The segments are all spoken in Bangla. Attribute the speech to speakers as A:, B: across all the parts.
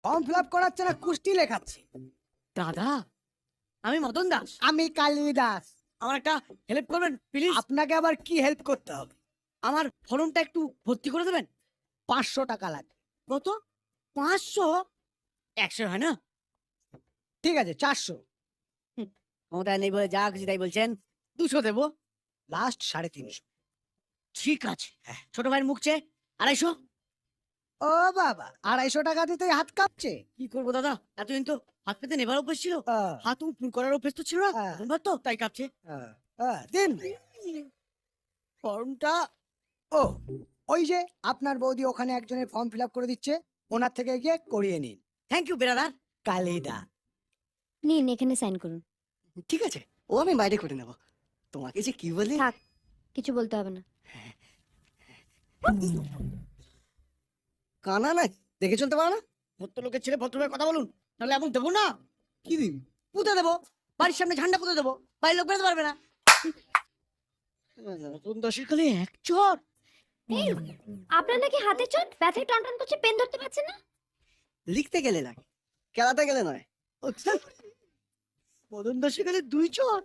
A: ফর্ম ফিল আপ করাচ্ছে না, কুস্তি লেখাচ্ছে।
B: দাদা, আমি মদন দাস।
A: আমি কালিদাস।
B: আমার একটা হেল্প করবেন প্লিজ?
A: আপনাকে আবার কি হেল্প করতে হবে?
B: আমার ফর্মটা একটু ভর্তি করে দেবেন।
A: 500 টাকা লাগবে।
B: কত? 500? 100 হয় না?
A: ঠিক আছে, 400।
B: ক্ষমতায় নেই বলে যা খুশি তাই বলছেন। 200 দেবো।
A: লাস্ট 350।
B: ঠিক আছে, ছোট ভাইয়ের মুখ চেয়ে 250।
A: ও বাবা, 250 টাকা দিতেই হাত কাঁপছে।
B: কি করবো দাদা, এতদিন তো হাত পেতে নেবার অভ্যেস ছিল, হাত উপর করার অভ্যেস তো ছিল না। এবার তো তাই কাঁপছে।
A: দিন
B: ফর্মটা।
A: ও, ওই যে আপনার বৌদি ওখানে একজনের ফর্ম ফিল আপ করে দিচ্ছে, ওনার থেকে গিয়ে করিয়ে নিন।
B: থ্যাংক ইউ বেরাদার।
A: কালিদা।
C: নিন এখানে সাইন করুন।
D: ঠিক আছে, ও আমি বাইরে করে নেব। তোমাকে যে কি বলি।
C: থাক, কিছু বলতে হবে না।
D: কানা না, দেখে চলতে পারো না?
B: ভদ্রলোকের ছেলে ভদ্রভাবে কথা বলুন, নাহলে এমন দেবো না।
D: কি দিন?
B: পুঁতে দেবো, বাড়ির সামনে ঝান্ডা পুঁতে দেবো, বাড়ির লোক বেরোতে পারবে না। নতুন দশের কালে এক চর।
C: এই, আপনার নাকি হাতে চোট, ব্যথায় টনটন করছে, পেন ধরতে পারছেন না?
D: লিখতে গেলে লাগে, খেলাতে গেলে নয়।
B: মদন দশের কালে 2 চর।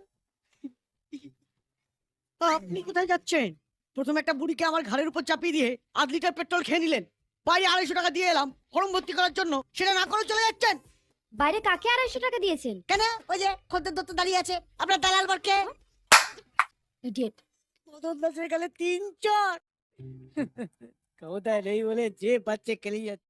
B: আপনি কোথায় যাচ্ছেন? প্রথমে একটা বুড়িকে আমার ঘাড়ের উপর চাপিয়ে দিয়ে 8 লিটার পেট্রোল খেয়ে নিলেন, বাইরে 250 টাকা দিয়ে এলাম ফর্ম ভর্তি করার জন্য, সেটা না করে চলে যাচ্ছেন
C: বাইরে কাকে 250 টাকা দিয়েছেন?
B: কেন? ওই যে খদ্দের দত্ত দাঁড়িয়ে আছে, আপনার দালাল বরকে।
C: ইডিয়েট।
B: মদন দশের কালে 3 চর। ক্ষমতায় নেই বলে যে বাচ্চা খেলেই যাচ্ছে।